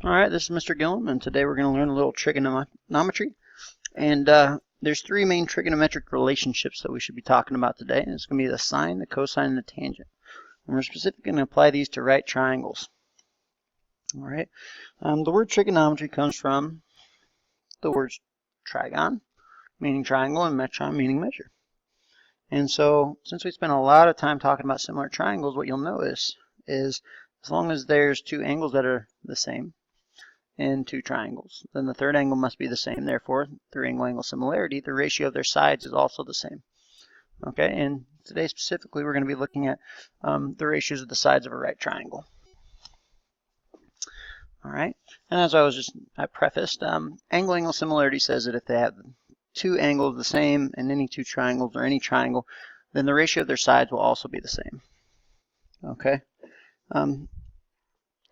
Alright, this is Mr. Gillum, and today we're going to learn a little trigonometry. And there's three main trigonometric relationships that we should be talking about today. And it's going to be the sine, the cosine, and the tangent. And we're specifically going to apply these to right triangles. Alright, the word trigonometry comes from the words trigon, meaning triangle, and metron, meaning measure. And so, since we spent a lot of time talking about similar triangles, what you'll notice is as long as there's two angles that are the same, and two triangles, then the third angle must be the same. Therefore, through angle-angle similarity, the ratio of their sides is also the same. Okay, and today specifically we're going to be looking at the ratios of the sides of a right triangle. All right, and as I prefaced, angle-angle similarity says that if they have two angles the same and any two triangles or any triangle, then the ratio of their sides will also be the same. Okay.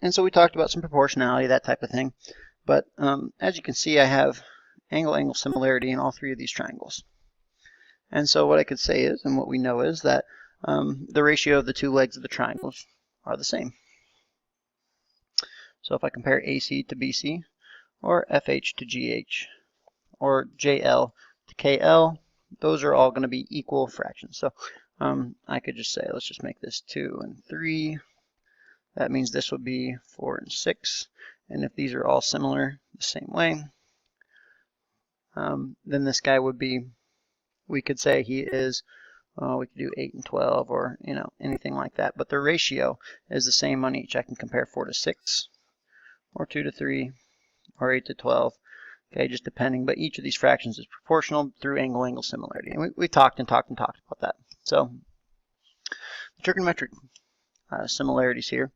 And so we talked about some proportionality, that type of thing. But as you can see, I have angle-angle similarity in all three of these triangles. And so what I could say is, and what we know is, that the ratio of the two legs of the triangles are the same. So if I compare AC to BC, or FH to GH, or JL to KL, those are all going to be equal fractions. So I could just say, let's just make this 2 and 3. That means this would be 4 and 6. And if these are all similar the same way, then this guy would be, we could say he is, we could do 8 and 12 or, anything like that. But the ratio is the same on each. I can compare 4 to 6 or 2 to 3 or 8 to 12. Okay, just depending. But each of these fractions is proportional through angle-angle similarity. And we talked about that. So the trigonometric similarities here.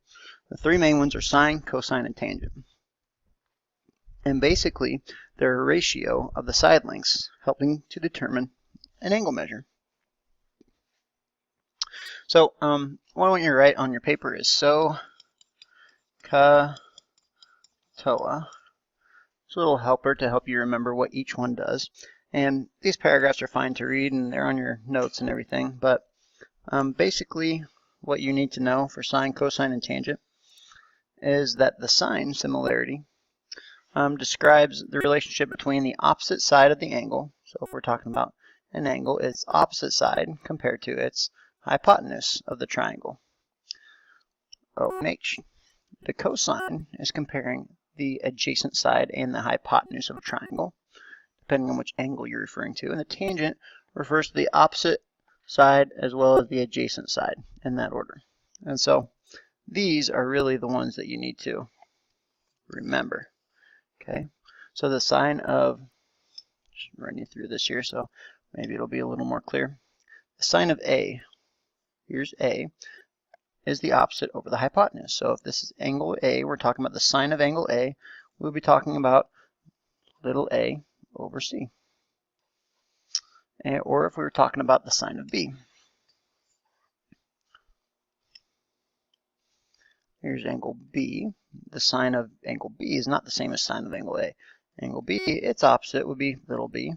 The three main ones are sine, cosine, and tangent. And basically, they're a ratio of the side lengths, helping to determine an angle measure. So, what I want you to write on your paper is so, ka, toa. It's a little helper to help you remember what each one does. And these paragraphs are fine to read, and they're on your notes and everything. But basically, what you need to know for sine, cosine, and tangent is that the sine similarity describes the relationship between the opposite side of the angle. So if we're talking about an angle, its opposite side compared to its hypotenuse of the triangle, O and H. The cosine is comparing the adjacent side and the hypotenuse of a triangle, depending on which angle you're referring to. And the tangent refers to the opposite side as well as the adjacent side, in that order. And so these are really the ones that you need to remember. Okay, so the sine of, just run you through this here so maybe it'll be a little more clear. The sine of A, here's A, is the opposite over the hypotenuse. So if this is angle A, we're talking about the sine of angle A, we'll be talking about little a over C. Or if we were talking about the sine of B. Here's angle B. The sine of angle B is not the same as sine of angle A. Angle B, its opposite would be little b,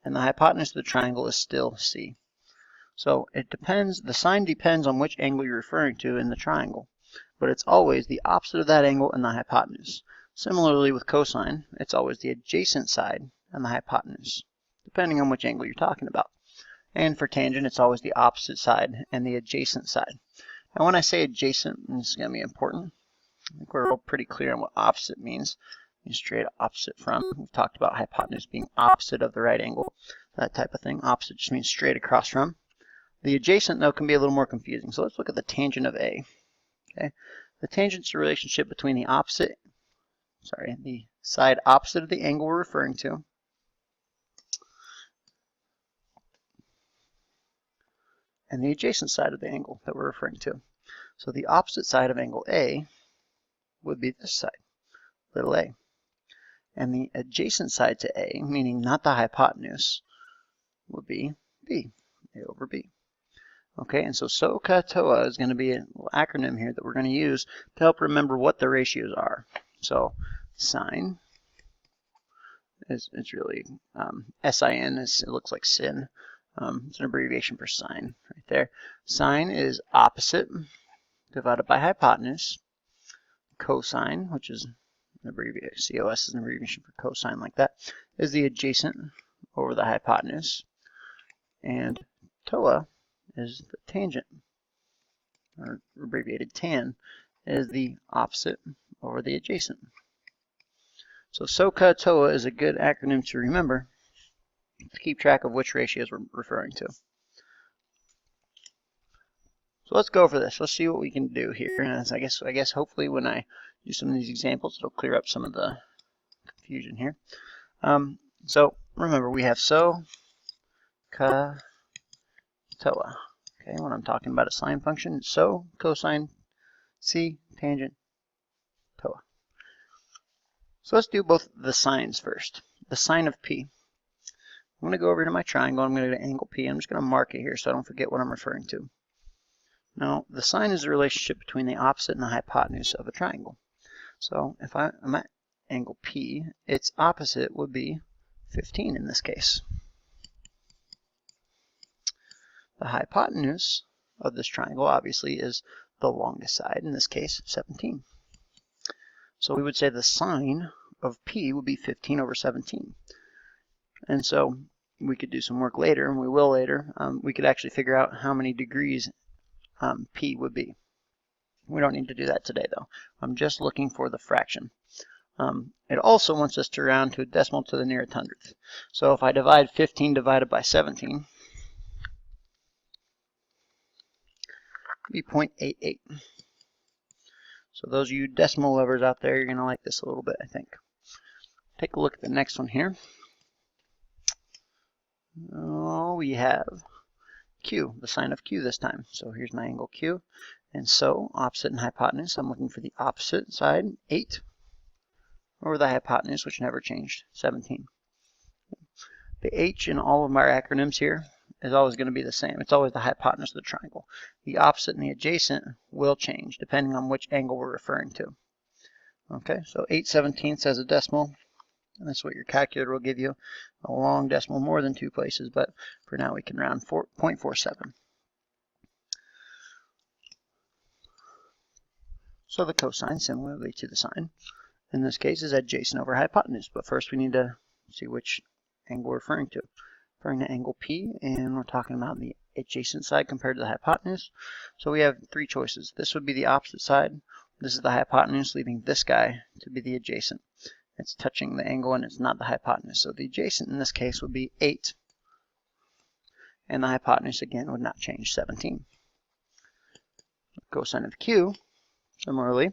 and the hypotenuse of the triangle is still C. So it depends, the sine depends on which angle you're referring to in the triangle, but it's always the opposite of that angle and the hypotenuse. Similarly with cosine, it's always the adjacent side and the hypotenuse, depending on which angle you're talking about. And for tangent, it's always the opposite side and the adjacent side. Now when I say adjacent, this is going to be important. I think we're all pretty clear on what opposite means. Straight opposite from. We've talked about hypotenuse being opposite of the right angle, that type of thing. Opposite just means straight across from. The adjacent, though, can be a little more confusing. So let's look at the tangent of A. Okay, the tangent's the relationship between the side opposite of the angle we're referring to and the adjacent side of the angle that we're referring to. So the opposite side of angle A would be this side, little a. And the adjacent side to A, meaning not the hypotenuse, would be B, A over B. Okay, and so SOHCAHTOA is going to be a little acronym here that we're going to use to help remember what the ratios are. So sine it's really SIN, it looks like sin. It's an abbreviation for sine right there. Sine is opposite divided by hypotenuse. Cosine, which is COS is an abbreviation for cosine like that, is the adjacent over the hypotenuse, and TOA is the tangent, or abbreviated tan, is the opposite over the adjacent. So SOCA TOA is a good acronym to remember to keep track of which ratios we're referring to. So let's go for this. Let's see what we can do here. And I guess hopefully when I do some of these examples, it'll clear up some of the confusion here. So remember, we have SOCA TOA. Okay, when I'm talking about a sine function, SO, cosine, C, tangent, TOA. So let's do both the sines first. The sine of P. I'm going to go over to my triangle. I'm going to go to angle P. I'm just going to mark it here so I don't forget what I'm referring to. Now, the sine is the relationship between the opposite and the hypotenuse of a triangle. So if I'm at angle P, its opposite would be 15 in this case. The hypotenuse of this triangle obviously is the longest side, in this case 17. So we would say the sine of P would be 15 over 17. And so we could do some work later, and we will later. We could actually figure out how many degrees P would be. We don't need to do that today though. I'm just looking for the fraction. It also wants us to round to a decimal to the nearest hundredth. So if I divide 15 divided by 17, be 0.88. So those of you decimal lovers out there, you're going to like this a little bit, I think. Take a look at the next one here. Oh, we have Q, the sine of Q this time. So here's my angle Q. And so opposite and hypotenuse, I'm looking for the opposite side, 8, over the hypotenuse, which never changed, 17. The H in all of my acronyms here is always going to be the same. It's always the hypotenuse of the triangle. The opposite and the adjacent will change depending on which angle we're referring to. Okay, so 8/17 as a decimal, and that's what your calculator will give you. A long decimal more than 2 places, but for now we can round 0.47. So the cosine, similarly to the sine, in this case is adjacent over hypotenuse. But first we need to see which angle we're referring to. Referring to angle P, and we're talking about the adjacent side compared to the hypotenuse. So we have 3 choices. This would be the opposite side. This is the hypotenuse, leaving this guy to be the adjacent. It's touching the angle and it's not the hypotenuse. So the adjacent in this case would be 8. And the hypotenuse again would not change, 17. Cosine of Q, similarly.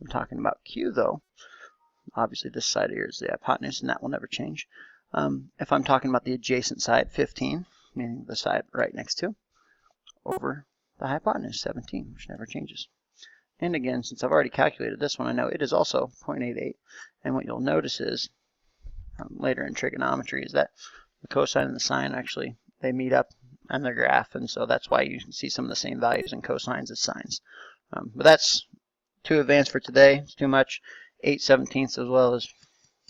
I'm talking about Q though. Obviously this side here is the hypotenuse and that will never change. If I'm talking about the adjacent side, 15, meaning the side right next to, over the hypotenuse, 17, which never changes. And again, since I've already calculated this one, I know it is also 0.88. And what you'll notice is, later in trigonometry, is that the cosine and the sine actually, they meet up on their graph. And so that's why you can see some of the same values in cosines as sines. But that's too advanced for today. It's too much. 8/17 as well as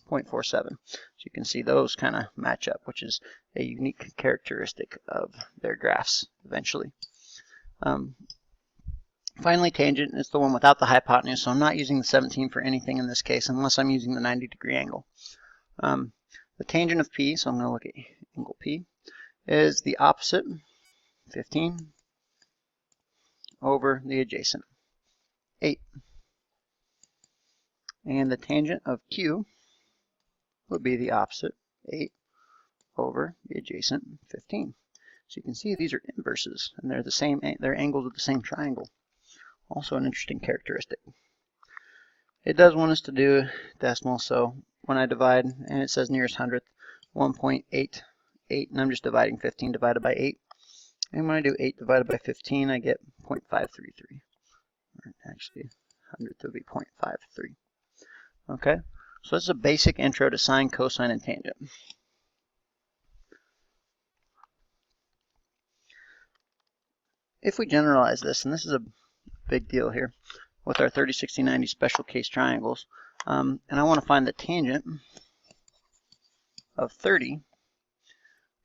0.47. So you can see those kind of match up, which is a unique characteristic of their graphs eventually. Finally, tangent is the one without the hypotenuse, so I'm not using the 17 for anything in this case unless I'm using the 90-degree angle. The tangent of P, so I'm going to look at angle P, is the opposite, 15, over the adjacent, 8. And the tangent of Q would be the opposite, 8, over the adjacent, 15. So you can see these are inverses, and they're the same. They're angles of the same triangle. Also an interesting characteristic. It does want us to do decimal, so when I divide, and it says nearest hundredth, 1.88, and I'm just dividing 15 divided by 8. And when I do 8 divided by 15, I get 0.533. Or actually, hundredth would be 0.53. Okay, so this is a basic intro to sine, cosine, and tangent. If we generalize this, and this is a big deal here with our 30, 60, 90 special case triangles, and I want to find the tangent of 30,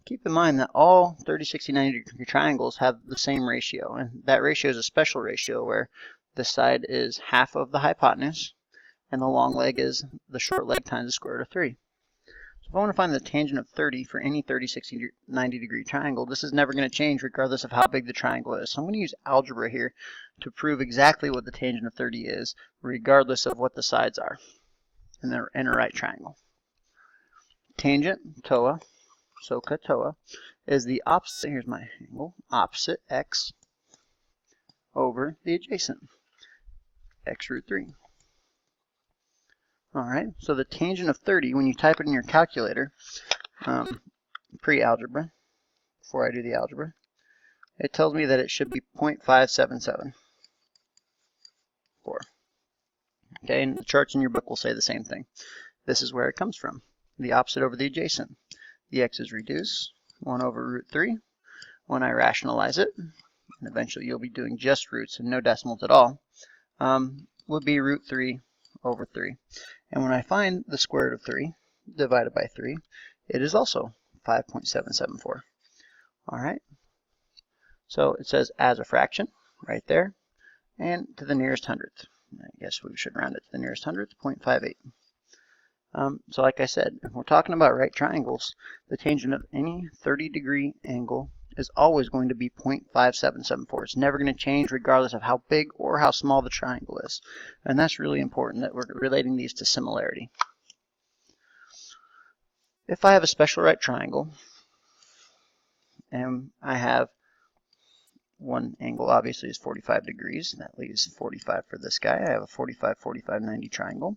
keep in mind that all 30, 60, 90 degree triangles have the same ratio, and that ratio is a special ratio where this side is half of the hypotenuse, and the long leg is the short leg times the square root of 3. So if I want to find the tangent of 30 for any 30, 60, 90 degree triangle, this is never going to change regardless of how big the triangle is. So I'm going to use algebra here to prove exactly what the tangent of 30 is, regardless of what the sides are in a right triangle. Tangent, TOA, SOHCAH, TOA, is the opposite, here's my angle, opposite x over the adjacent, x root 3. Alright, so the tangent of 30, when you type it in your calculator, pre-algebra, before I do the algebra, it tells me that it should be 0.5774. Okay, and the charts in your book will say the same thing. This is where it comes from, the opposite over the adjacent. The x is reduced, 1 over root 3. When I rationalize it, and eventually you'll be doing just roots and no decimals at all, would be root 3 over 3. And when I find the square root of 3 divided by 3, it is also 5.774. Alright, so it says as a fraction right there, and to the nearest hundredth. I guess we should round it to the nearest hundredth, 0.58. So like I said, if we're talking about right triangles, the tangent of any 30-degree angle is always going to be 0.5774. It's never going to change regardless of how big or how small the triangle is. And that's really important that we're relating these to similarity. If I have a special right triangle, and I have one angle obviously is 45 degrees, that leaves 45 for this guy. I have a 45, 45, 90 triangle.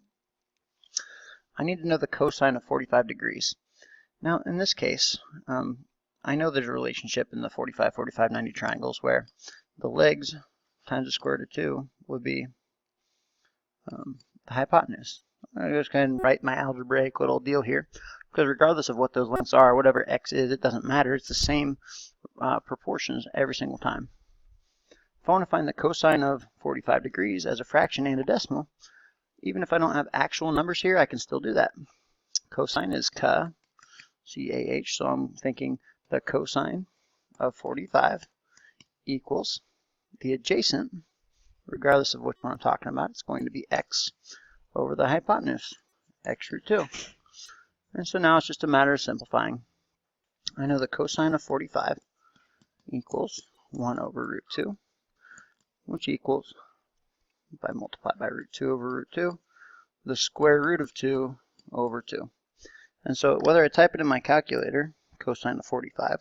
I need to know the cosine of 45 degrees. Now in this case, I know there's a relationship in the 45, 45, 90 triangles where the legs times the square root of 2 would be the hypotenuse. I'm just going to write my algebraic little deal here, because regardless of what those lengths are, whatever x is, it doesn't matter. It's the same proportions every single time. If I want to find the cosine of 45 degrees as a fraction and a decimal, even if I don't have actual numbers here, I can still do that. Cosine is CAH, C-A-H, so I'm thinking the cosine of 45 equals the adjacent, regardless of which one I'm talking about, it's going to be x over the hypotenuse, x root 2. And so now it's just a matter of simplifying. I know the cosine of 45 equals 1 over root 2, which equals, if I multiply by root 2 over root 2, the square root of 2 over 2. And so whether I type it in my calculator, cosine of 45,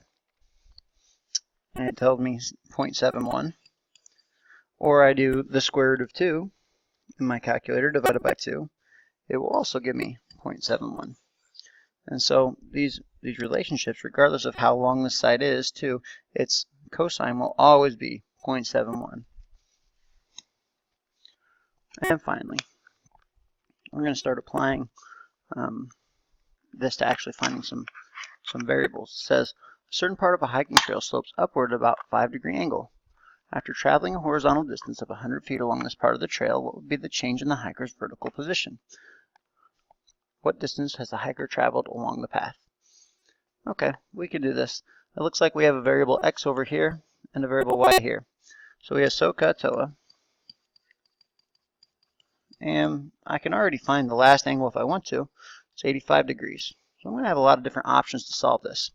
and it tells me 0.71, or I do the square root of 2 in my calculator divided by 2, it will also give me 0.71. And so these relationships, regardless of how long the side is, too, its cosine will always be 0.71. And finally, we're going to start applying this to actually finding some variables. It says a certain part of a hiking trail slopes upward at about 5-degree angle. After traveling a horizontal distance of 100 feet along this part of the trail, what would be the change in the hiker's vertical position? What distance has the hiker traveled along the path? Okay, we can do this. It looks like we have a variable x over here and a variable y here. So we have SOHCAH, TOA, and I can already find the last angle if I want to. It's 85 degrees. So I'm going to have a lot of different options to solve this.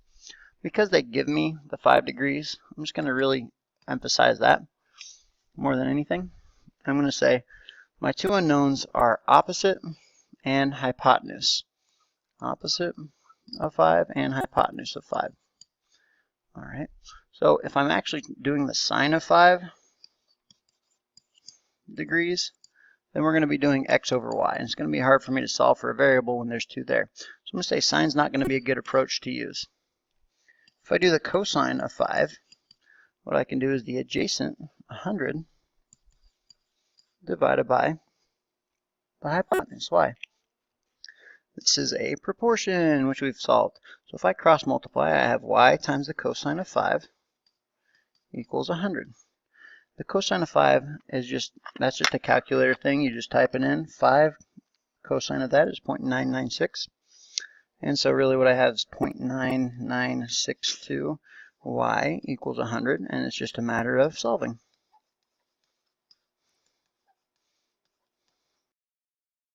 Because they give me the 5 degrees, I'm just going to really emphasize that more than anything. I'm going to say my two unknowns are opposite and hypotenuse. Opposite of 5 and hypotenuse of 5. Alright, so if I'm actually doing the sine of 5 degrees, then we're going to be doing x over y. And it's going to be hard for me to solve for a variable when there's 2 there. So I'm going to say sine's not going to be a good approach to use. If I do the cosine of 5, what I can do is the adjacent 100 divided by the hypotenuse, y. This is a proportion, which we've solved. So if I cross multiply, I have y times the cosine of 5 equals 100. The cosine of 5 is that's just a calculator thing. You just type it in. 5 cosine of that is 0.996. And so really what I have is 0.9962 y equals 100, and it's just a matter of solving.